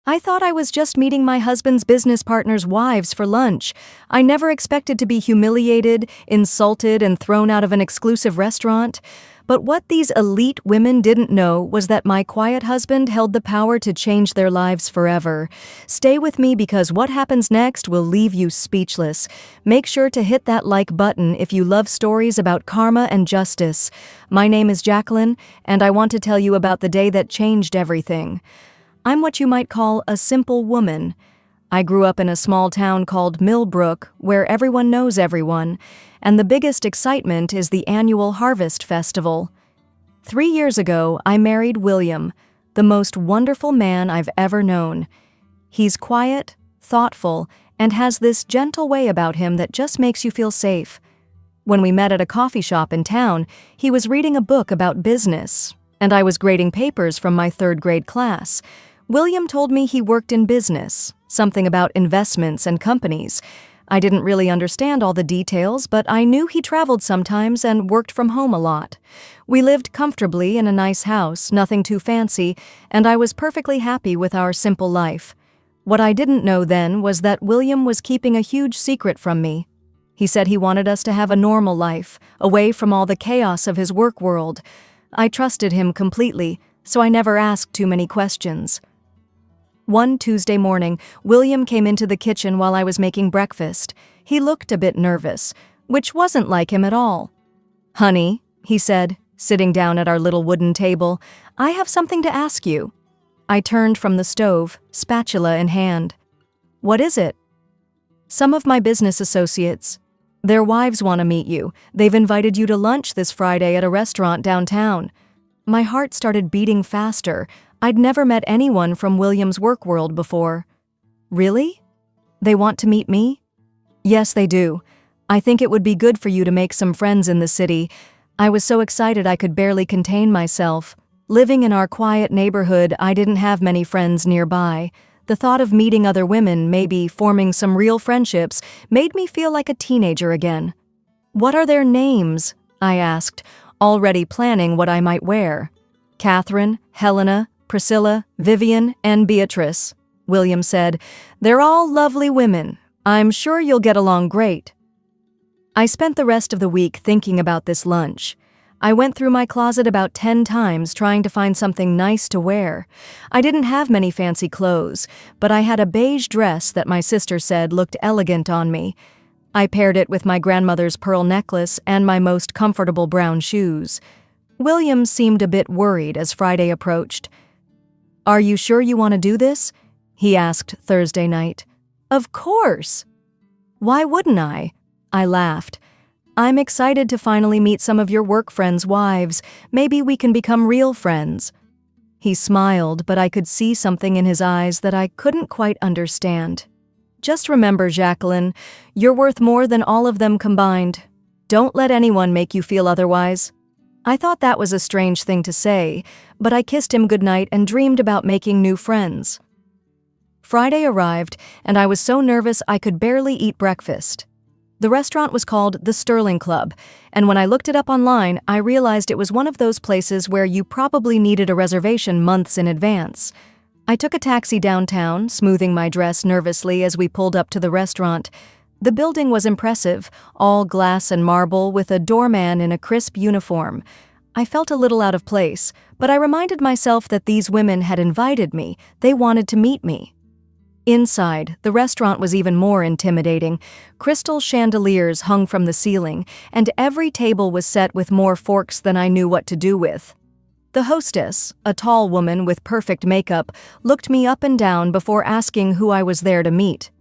I thought I was just meeting my husband's business partner's wives for lunch. I never expected to be humiliated, insulted, and thrown out of an exclusive restaurant. But what these elite women didn't know was that my quiet husband held the power to change their lives forever. Stay with me because what happens next will leave you speechless. Make sure to hit that like button if you love stories about karma and justice. My name is Jacqueline, and I want to tell you about the day that changed everything. I'm what you might call a simple woman. I grew up in a small town called Millbrook, where everyone knows everyone, and the biggest excitement is the annual Harvest Festival. 3 years ago, I married William, the most wonderful man I've ever known. He's quiet, thoughtful, and has this gentle way about him that just makes you feel safe. When we met at a coffee shop in town, he was reading a book about business, and I was grading papers from my 3rd grade class. William told me he worked in business, something about investments and companies. I didn't really understand all the details, but I knew he traveled sometimes and worked from home a lot. We lived comfortably in a nice house, nothing too fancy, and I was perfectly happy with our simple life. What I didn't know then was that William was keeping a huge secret from me. He said he wanted us to have a normal life, away from all the chaos of his work world. I trusted him completely, so I never asked too many questions. One Tuesday morning, William came into the kitchen while I was making breakfast. He looked a bit nervous, which wasn't like him at all. "Honey," he said, sitting down at our little wooden table, "I have something to ask you." I turned from the stove, spatula in hand. "What is it?" "Some of my business associates. Their wives want to meet you. They've invited you to lunch this Friday at a restaurant downtown." My heart started beating faster. I'd never met anyone from William's work world before. "Really? They want to meet me?" "Yes, they do. I think it would be good for you to make some friends in the city." I was so excited I could barely contain myself. Living in our quiet neighborhood, I didn't have many friends nearby. The thought of meeting other women, maybe forming some real friendships, made me feel like a teenager again. "What are their names?" I asked, already planning what I might wear. "Catherine, Helena, Priscilla, Vivian, and Beatrice," William said. "They're all lovely women. I'm sure you'll get along great." I spent the rest of the week thinking about this lunch. I went through my closet about 10 times trying to find something nice to wear. I didn't have many fancy clothes, but I had a beige dress that my sister said looked elegant on me. I paired it with my grandmother's pearl necklace and my most comfortable brown shoes. William seemed a bit worried as Friday approached. "Are you sure you want to do this?" he asked Thursday night. "Of course." "Why wouldn't I?" I laughed. "I'm excited to finally meet some of your work friends' wives. Maybe we can become real friends." He smiled, but I could see something in his eyes that I couldn't quite understand. "Just remember, Jacqueline, you're worth more than all of them combined. Don't let anyone make you feel otherwise." I thought that was a strange thing to say, but I kissed him goodnight and dreamed about making new friends. Friday arrived, and I was so nervous I could barely eat breakfast. The restaurant was called the Sterling Club, and when I looked it up online, I realized it was one of those places where you probably needed a reservation months in advance. I took a taxi downtown, smoothing my dress nervously as we pulled up to the restaurant. The building was impressive, all glass and marble with a doorman in a crisp uniform. I felt a little out of place, but I reminded myself that these women had invited me. They wanted to meet me. Inside, the restaurant was even more intimidating. Crystal chandeliers hung from the ceiling, and every table was set with more forks than I knew what to do with. The hostess, a tall woman with perfect makeup, looked me up and down before asking who I was there to meet.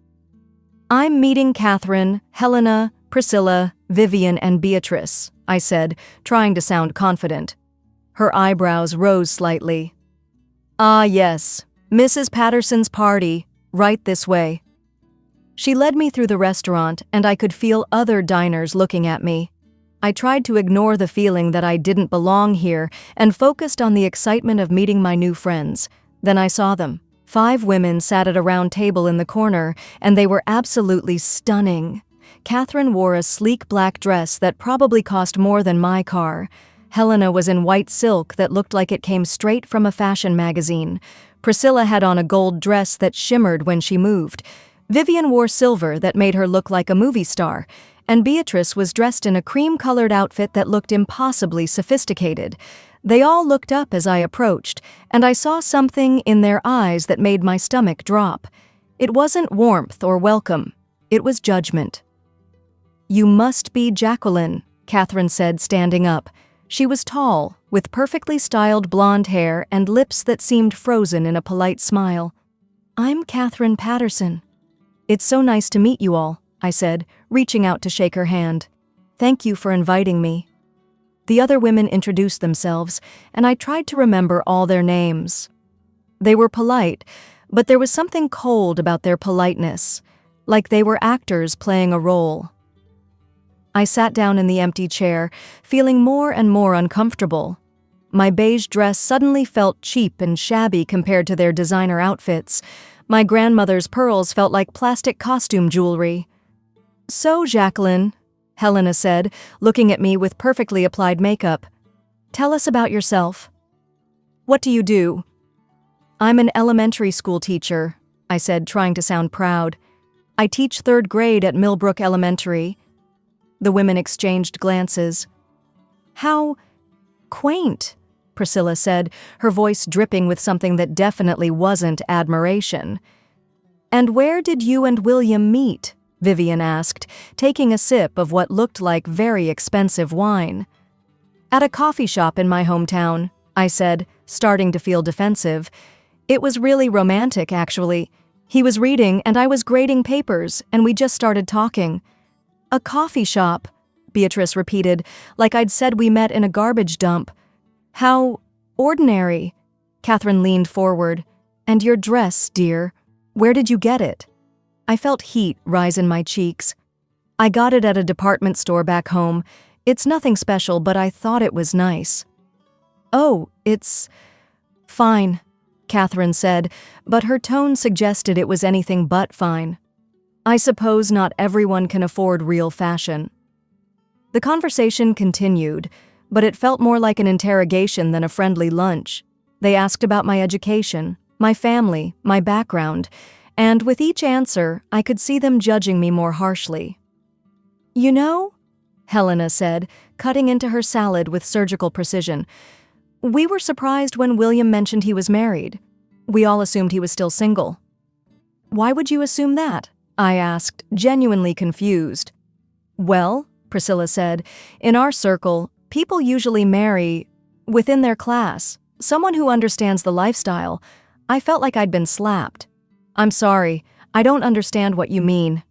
"I'm meeting Catherine, Helena, Priscilla, Vivian, and Beatrice," I said, trying to sound confident. Her eyebrows rose slightly. "Ah, yes, Mrs. Patterson's party, right this way." She led me through the restaurant, and I could feel other diners looking at me. I tried to ignore the feeling that I didn't belong here and focused on the excitement of meeting my new friends. Then I saw them. 5 women sat at a round table in the corner, and they were absolutely stunning. Catherine wore a sleek black dress that probably cost more than my car. Helena was in white silk that looked like it came straight from a fashion magazine. Priscilla had on a gold dress that shimmered when she moved. Vivian wore silver that made her look like a movie star, and Beatrice was dressed in a cream-colored outfit that looked impossibly sophisticated. They all looked up as I approached, and I saw something in their eyes that made my stomach drop. It wasn't warmth or welcome. It was judgment. "You must be Jacqueline," Catherine said, standing up. She was tall, with perfectly styled blonde hair and lips that seemed frozen in a polite smile. "I'm Catherine Patterson." "It's so nice to meet you all," I said, reaching out to shake her hand. "Thank you for inviting me." The other women introduced themselves, and I tried to remember all their names. They were polite, but there was something cold about their politeness, like they were actors playing a role. I sat down in the empty chair, feeling more and more uncomfortable. My beige dress suddenly felt cheap and shabby compared to their designer outfits. My grandmother's pearls felt like plastic costume jewelry. "So, Jacqueline," Helena said, looking at me with perfectly applied makeup, "tell us about yourself. What do you do?" "I'm an elementary school teacher," I said, trying to sound proud. "I teach 3rd grade at Millbrook Elementary." The women exchanged glances. "How quaint," Priscilla said, her voice dripping with something that definitely wasn't admiration. "And where did you and William meet?" Vivian asked, taking a sip of what looked like very expensive wine. "At a coffee shop in my hometown," I said, starting to feel defensive. "It was really romantic, actually. He was reading and I was grading papers, and we just started talking." "A coffee shop," Beatrice repeated, like I'd said we met in a garbage dump. "How ordinary." Catherine leaned forward. "And your dress, dear, where did you get it?" I felt heat rise in my cheeks. "I got it at a department store back home. It's nothing special, but I thought it was nice." "Oh, it's fine," Catherine said, but her tone suggested it was anything but fine. "I suppose not everyone can afford real fashion." The conversation continued, but it felt more like an interrogation than a friendly lunch. They asked about my education, my family, my background, and with each answer, I could see them judging me more harshly. "You know," Helena said, cutting into her salad with surgical precision, "we were surprised when William mentioned he was married. We all assumed he was still single." "Why would you assume that?" I asked, genuinely confused. "Well," Priscilla said, "in our circle, people usually marry within their class, someone who understands the lifestyle." I felt like I'd been slapped. "I'm sorry, I don't understand what you mean."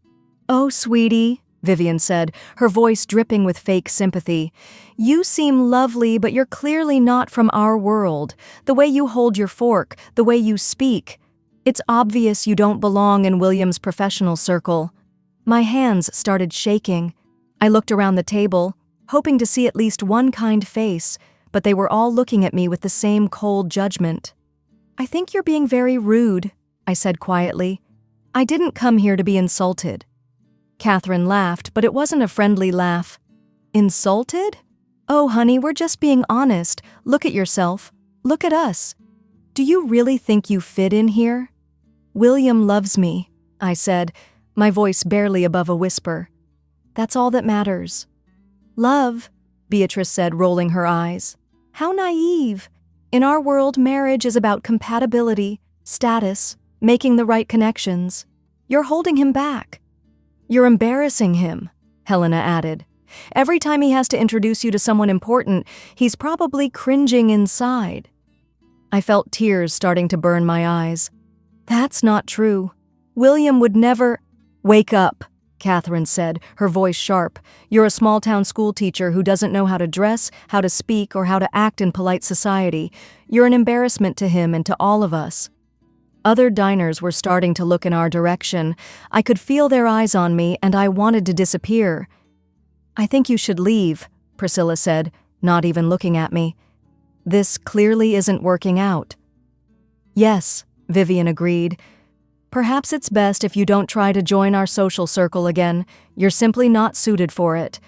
"Oh, sweetie," Vivian said, her voice dripping with fake sympathy. "You seem lovely, but you're clearly not from our world. The way you hold your fork, the way you speak. It's obvious you don't belong in William's professional circle." My hands started shaking. I looked around the table, hoping to see at least one kind face, but they were all looking at me with the same cold judgment. "I think you're being very rude," I said quietly. "I didn't come here to be insulted." Catherine laughed, but it wasn't a friendly laugh. "Insulted? Oh, honey, we're just being honest. Look at yourself. Look at us. Do you really think you fit in here?" "William loves me," I said, my voice barely above a whisper. "That's all that matters." "Love," Beatrice said, rolling her eyes. "How naive. In our world, marriage is about compatibility, status, making the right connections. You're holding him back." "You're embarrassing him," Helena added. "Every time he has to introduce you to someone important, he's probably cringing inside." I felt tears starting to burn my eyes. "That's not true. William would never—" "Wake up," Catherine said, her voice sharp. "You're a small-town school teacher who doesn't know how to dress, how to speak, or how to act in polite society. You're an embarrassment to him and to all of us." Other diners were starting to look in our direction. I could feel their eyes on me, and I wanted to disappear. "I think you should leave," Priscilla said, not even looking at me. "This clearly isn't working out." "Yes," Vivian agreed. "Perhaps it's best if you don't try to join our social circle again. You're simply not suited for it."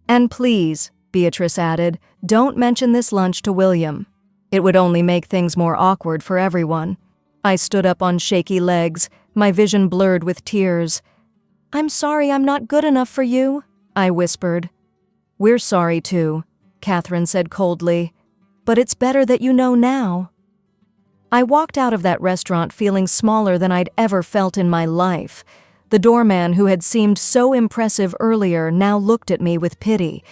"And please," Beatrice added, "don't mention this lunch to William. It would only make things more awkward for everyone." I stood up on shaky legs, my vision blurred with tears. "I'm sorry I'm not good enough for you," I whispered. "We're sorry too," Catherine said coldly. "But it's better that you know now." I walked out of that restaurant feeling smaller than I'd ever felt in my life. The doorman who had seemed so impressive earlier now looked at me with pity.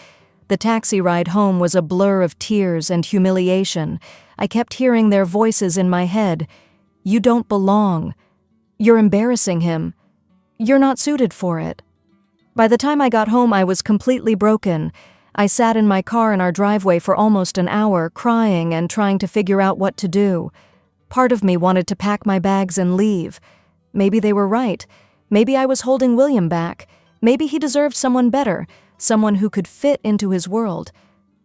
The taxi ride home was a blur of tears and humiliation. I kept hearing their voices in my head. "You don't belong. You're embarrassing him. You're not suited for it." By the time I got home, I was completely broken. I sat in my car in our driveway for almost an hour, crying and trying to figure out what to do. Part of me wanted to pack my bags and leave. Maybe they were right. Maybe I was holding William back. Maybe he deserved someone better, someone who could fit into his world.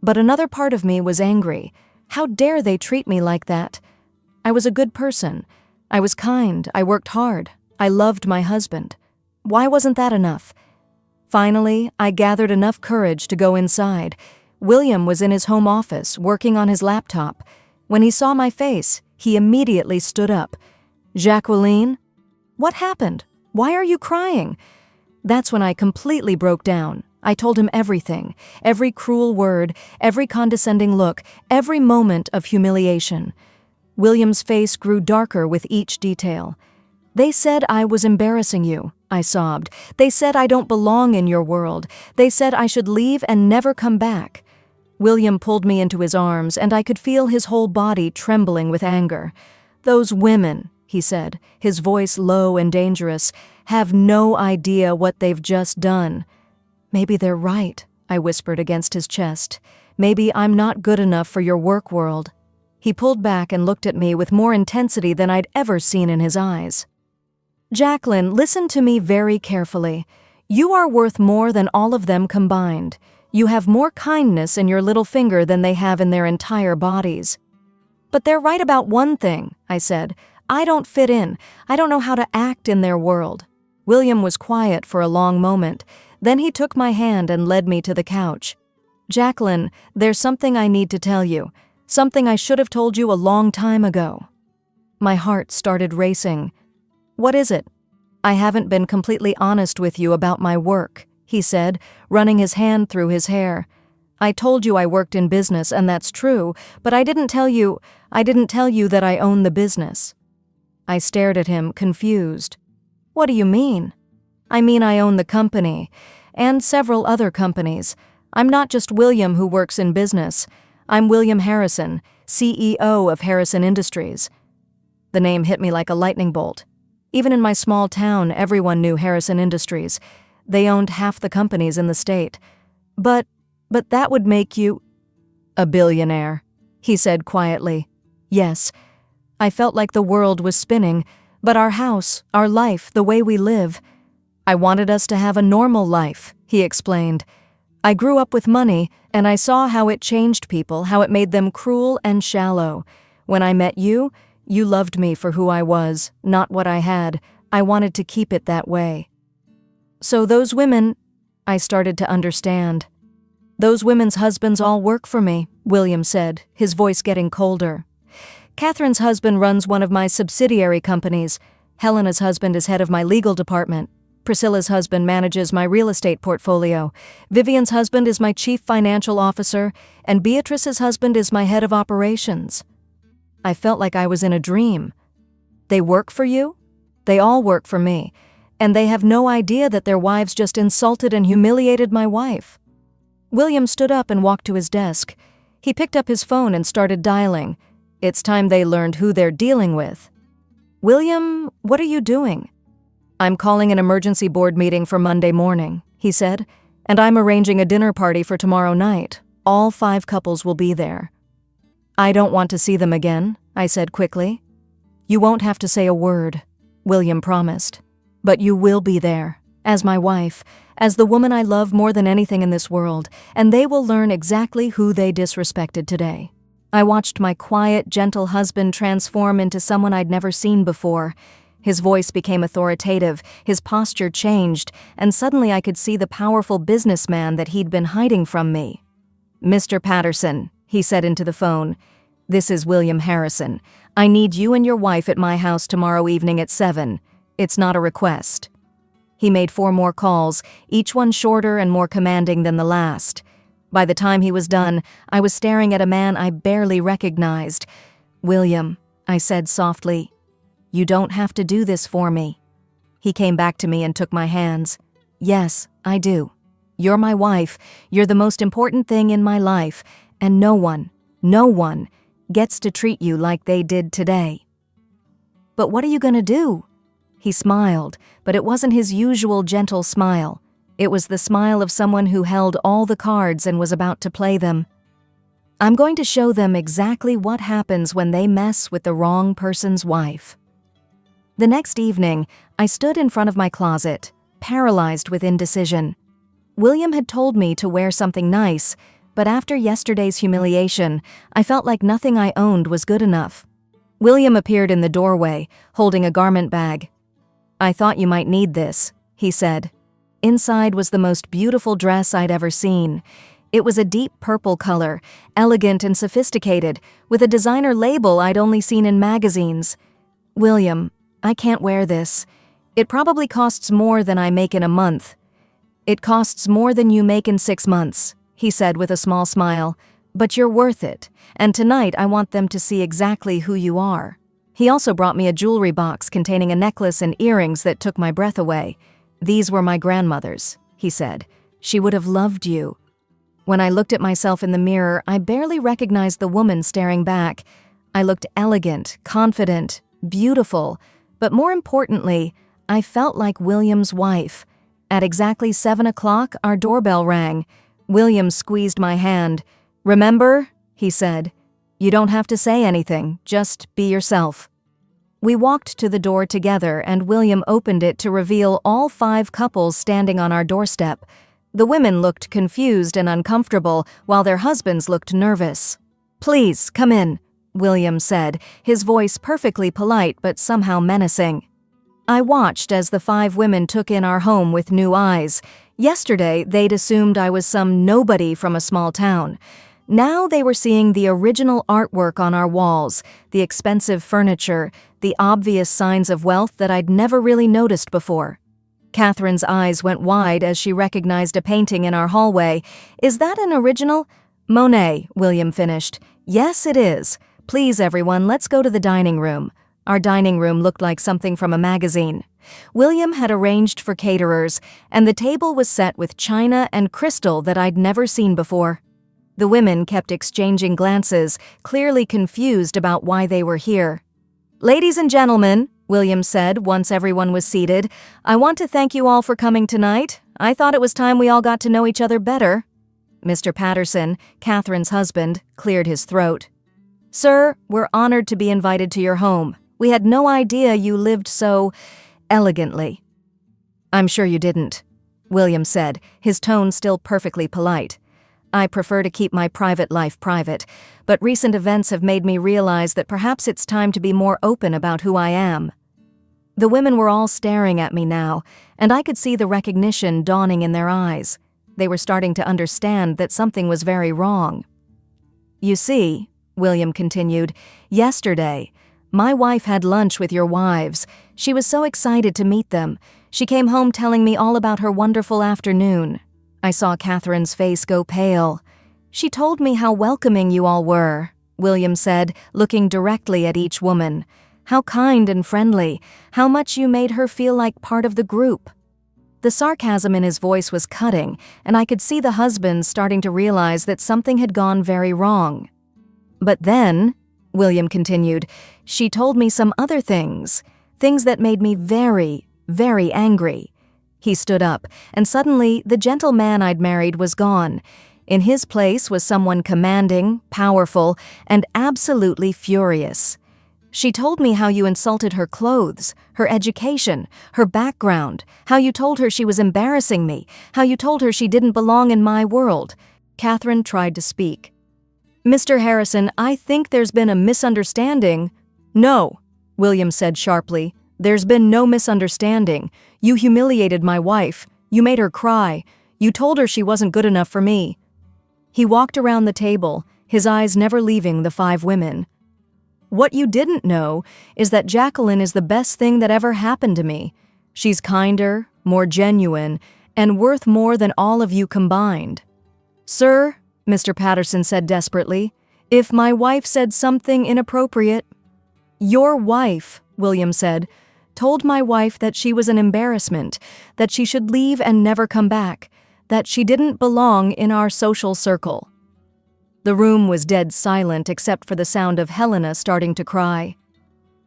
But another part of me was angry. How dare they treat me like that? I was a good person. I was kind. I worked hard. I loved my husband. Why wasn't that enough? Finally, I gathered enough courage to go inside. William was in his home office, working on his laptop. When he saw my face, he immediately stood up. "Jacqueline? What happened? Why are you crying?" That's when I completely broke down. I told him everything, every cruel word, every condescending look, every moment of humiliation. William's face grew darker with each detail. "They said I was embarrassing you," I sobbed. "They said I don't belong in your world. They said I should leave and never come back." William pulled me into his arms, and I could feel his whole body trembling with anger. "Those women," he said, his voice low and dangerous, "have no idea what they've just done." "Maybe they're right," I whispered against his chest. "Maybe I'm not good enough for your work world." He pulled back and looked at me with more intensity than I'd ever seen in his eyes. "Jacqueline, listen to me very carefully. You are worth more than all of them combined. You have more kindness in your little finger than they have in their entire bodies." "But they're right about one thing," I said. "I don't fit in. I don't know how to act in their world." William was quiet for a long moment. Then he took my hand and led me to the couch. "Jacqueline, there's something I need to tell you. Something I should have told you a long time ago." My heart started racing. "What is it?" "I haven't been completely honest with you about my work," he said, running his hand through his hair. "I told you I worked in business, and that's true, but I didn't tell you that I own the business." I stared at him, confused. "What do you mean?" "I mean I own the company, and several other companies. I'm not just William who works in business. I'm William Harrison, CEO of Harrison Industries." The name hit me like a lightning bolt. Even in my small town, everyone knew Harrison Industries. They owned half the companies in the state. But that would make you a billionaire," he said quietly. "Yes." I felt like the world was spinning, but our house, our life, the way we live. "I wanted us to have a normal life," he explained. "I grew up with money, and I saw how it changed people, how it made them cruel and shallow. When I met you, you loved me for who I was, not what I had. I wanted to keep it that way." "So those women—" I started to understand. "Those women's husbands all work for me," William said, his voice getting colder. "Catherine's husband runs one of my subsidiary companies. Helena's husband is head of my legal department. Priscilla's husband manages my real estate portfolio. Vivian's husband is my chief financial officer, and Beatrice's husband is my head of operations." I felt like I was in a dream. "They work for you?" "They all work for me, and they have no idea that their wives just insulted and humiliated my wife." William stood up and walked to his desk. He picked up his phone and started dialing. It's time they learned who they're dealing with. "William, what are you doing?" "I'm calling an emergency board meeting for Monday morning," he said, "and I'm arranging a dinner party for tomorrow night. All 5 couples will be there." "I don't want to see them again," I said quickly. "You won't have to say a word," William promised. "But you will be there, as my wife, as the woman I love more than anything in this world, and they will learn exactly who they disrespected today." I watched my quiet, gentle husband transform into someone I'd never seen before. His voice became authoritative, his posture changed, and suddenly I could see the powerful businessman that he'd been hiding from me. "Mr. Patterson," he said into the phone, This is William Harrison. I need you and your wife at my house tomorrow evening at 7. It's not a request." He made 4 more calls, each one shorter and more commanding than the last. By the time he was done, I was staring at a man I barely recognized. "William," I said softly, "you don't have to do this for me." He came back to me and took my hands. "Yes, I do. You're my wife, you're the most important thing in my life, and no one gets to treat you like they did today." "But what are you gonna do?" He smiled, but it wasn't his usual gentle smile. It was the smile of someone who held all the cards and was about to play them. "I'm going to show them exactly what happens when they mess with the wrong person's wife." The next evening, I stood in front of my closet, paralyzed with indecision. William had told me to wear something nice, but after yesterday's humiliation, I felt like nothing I owned was good enough. William appeared in the doorway, holding a garment bag. "I thought you might need this," he said. Inside was the most beautiful dress I'd ever seen. It was a deep purple color, elegant and sophisticated, with a designer label I'd only seen in magazines. "William, I can't wear this. It probably costs more than I make in a month." "It costs more than you make in 6 months, he said with a small smile. "But you're worth it, and tonight I want them to see exactly who you are." He also brought me a jewelry box containing a necklace and earrings that took my breath away. "These were my grandmother's," he said. "She would have loved you." When I looked at myself in the mirror, I barely recognized the woman staring back. I looked elegant, confident, beautiful, but more importantly, I felt like William's wife. At exactly 7 o'clock, our doorbell rang. William squeezed my hand. "Remember," he said, "you don't have to say anything, just be yourself." We walked to the door together and William opened it to reveal all 5 couples standing on our doorstep. The women looked confused and uncomfortable while their husbands looked nervous. "Please, come in," William said, his voice perfectly polite but somehow menacing. I watched as the 5 women took in our home with new eyes. Yesterday, they'd assumed I was some nobody from a small town. Now they were seeing the original artwork on our walls, the expensive furniture, the obvious signs of wealth that I'd never really noticed before. Catherine's eyes went wide as she recognized a painting in our hallway. "Is that an original?" "Monet," William finished. "Yes, it is. Please, everyone, let's go to the dining room." Our dining room looked like something from a magazine. William had arranged for caterers, and the table was set with china and crystal that I'd never seen before. The women kept exchanging glances, clearly confused about why they were here. "Ladies and gentlemen," William said once everyone was seated, "I want to thank you all for coming tonight. I thought it was time we all got to know each other better." Mr. Patterson, Catherine's husband, cleared his throat. "Sir, we're honored to be invited to your home. We had no idea you lived so elegantly." "I'm sure you didn't," William said, his tone still perfectly polite. "I prefer to keep my private life private, but recent events have made me realize that perhaps it's time to be more open about who I am." The women were all staring at me now, and I could see the recognition dawning in their eyes. They were starting to understand that something was very wrong. "You see," William continued, "yesterday, my wife had lunch with your wives. She was so excited to meet them. She came home telling me all about her wonderful afternoon." I saw Catherine's face go pale. "She told me how welcoming you all were," William said, looking directly at each woman. "How kind and friendly, how much you made her feel like part of the group." The sarcasm in his voice was cutting, and I could see the husbands starting to realize that something had gone very wrong. "But then," William continued, "she told me some other things that made me very, very angry." He stood up, and suddenly the gentle man I'd married was gone. In his place was someone commanding, powerful, and absolutely furious. "She told me how you insulted her clothes, her education, her background, how you told her she was embarrassing me, how you told her she didn't belong in my world." Catherine tried to speak. "Mr. Harrison, I think there's been a misunderstanding." "No," William said sharply. "There's been no misunderstanding. You humiliated my wife. You made her cry. You told her she wasn't good enough for me." He walked around the table, his eyes never leaving the 5 women. "What you didn't know is that Jacqueline is the best thing that ever happened to me. She's kinder, more genuine, and worth more than all of you combined." "Sir," Mr. Patterson said desperately, "if my wife said something inappropriate—" "Your wife," William said, "told my wife that she was an embarrassment, that she should leave and never come back, that she didn't belong in our social circle." The room was dead silent except for the sound of Helena starting to cry.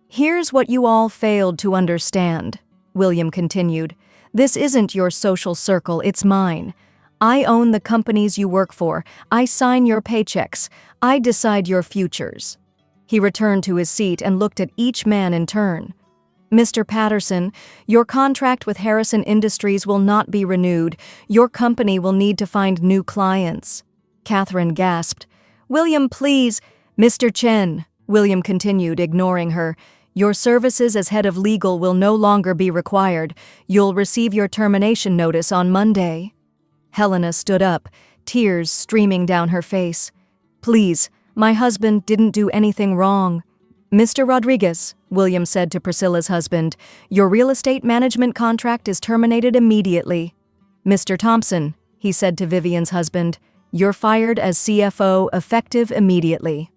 "Here's what you all failed to understand," William continued. "This isn't your social circle, it's mine. I own the companies you work for. I sign your paychecks. I decide your futures." He returned to his seat and looked at each man in turn. "Mr. Patterson, your contract with Harrison Industries will not be renewed. Your company will need to find new clients." Catherine gasped. "William, please." "Mr. Chen," William continued, ignoring her, "your services as head of legal will no longer be required. You'll receive your termination notice on Monday." Helena stood up, tears streaming down her face. "Please, my husband didn't do anything wrong." "Mr. Rodriguez," William said to Priscilla's husband, "your real estate management contract is terminated immediately." "Mr. Thompson," he said to Vivian's husband, "you're fired as CFO effective immediately."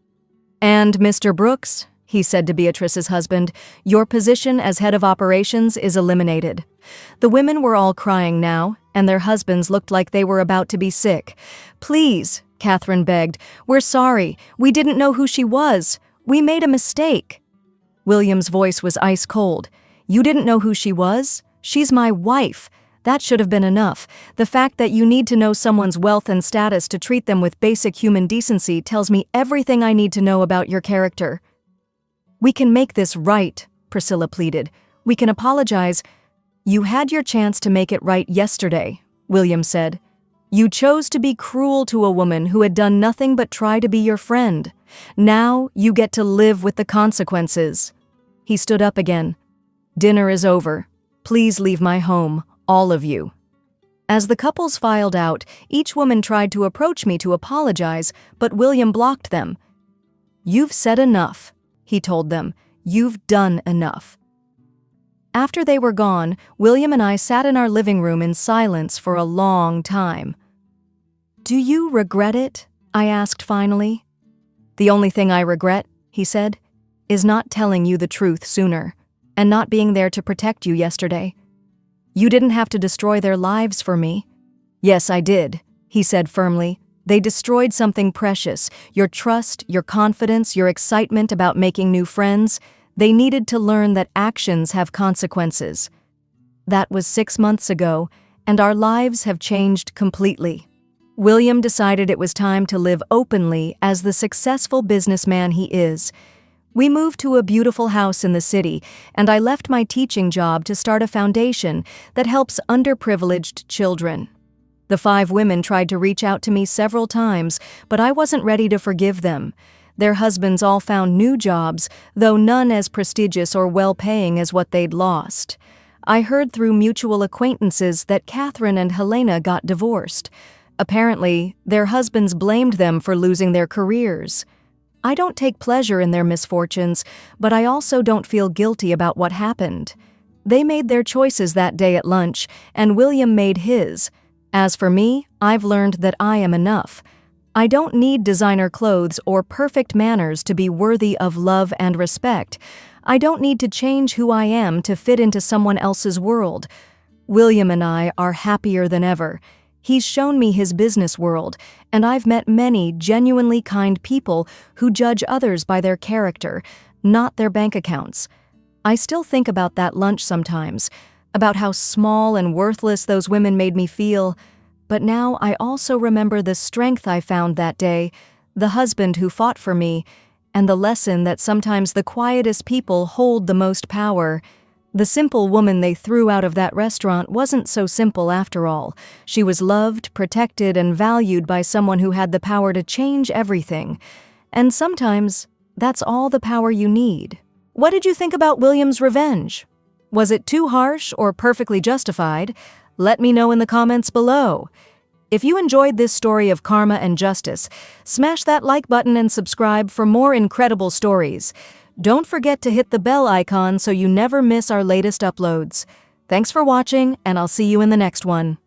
"And Mr. Brooks," he said to Beatrice's husband, "your position as head of operations is eliminated." The women were all crying now, and their husbands looked like they were about to be sick. "Please," Catherine begged, "we're sorry. We didn't know who she was. We made a mistake." William's voice was ice cold. "You didn't know who she was? She's my wife. That should have been enough. The fact that you need to know someone's wealth and status to treat them with basic human decency tells me everything I need to know about your character." "We can make this right," Priscilla pleaded. "We can apologize." "You had your chance to make it right yesterday," William said. "You chose to be cruel to a woman who had done nothing but try to be your friend. Now you get to live with the consequences." He stood up again. "Dinner is over. Please leave my home, all of you." As the couples filed out, each woman tried to approach me to apologize, but William blocked them. "You've said enough," he told them. "You've done enough." After they were gone, William and I sat in our living room in silence for a long time. "Do you regret it?" I asked finally. "The only thing I regret," he said, "is not telling you the truth sooner, and not being there to protect you yesterday. You didn't have to destroy their lives for me." "Yes, I did," he said firmly. "They destroyed something precious, your trust, your confidence, your excitement about making new friends. They needed to learn that actions have consequences." That was 6 months ago, and our lives have changed completely. William decided it was time to live openly as the successful businessman he is. We moved to a beautiful house in the city, and I left my teaching job to start a foundation that helps underprivileged children. The 5 women tried to reach out to me several times, but I wasn't ready to forgive them. Their husbands all found new jobs, though none as prestigious or well-paying as what they'd lost. I heard through mutual acquaintances that Catherine and Helena got divorced. Apparently, their husbands blamed them for losing their careers. I don't take pleasure in their misfortunes, but I also don't feel guilty about what happened. They made their choices that day at lunch, and William made his. As for me, I've learned that I am enough. I don't need designer clothes or perfect manners to be worthy of love and respect. I don't need to change who I am to fit into someone else's world. William and I are happier than ever. He's shown me his business world, and I've met many genuinely kind people who judge others by their character, not their bank accounts. I still think about that lunch sometimes, about how small and worthless those women made me feel. But now I also remember the strength I found that day, the husband who fought for me, and the lesson that sometimes the quietest people hold the most power. The simple woman they threw out of that restaurant wasn't so simple after all. She was loved, protected, and valued by someone who had the power to change everything. And sometimes, that's all the power you need. What did you think about William's revenge? Was it too harsh or perfectly justified? Let me know in the comments below. If you enjoyed this story of karma and justice, smash that like button and subscribe for more incredible stories. Don't forget to hit the bell icon so you never miss our latest uploads. Thanks for watching, and I'll see you in the next one.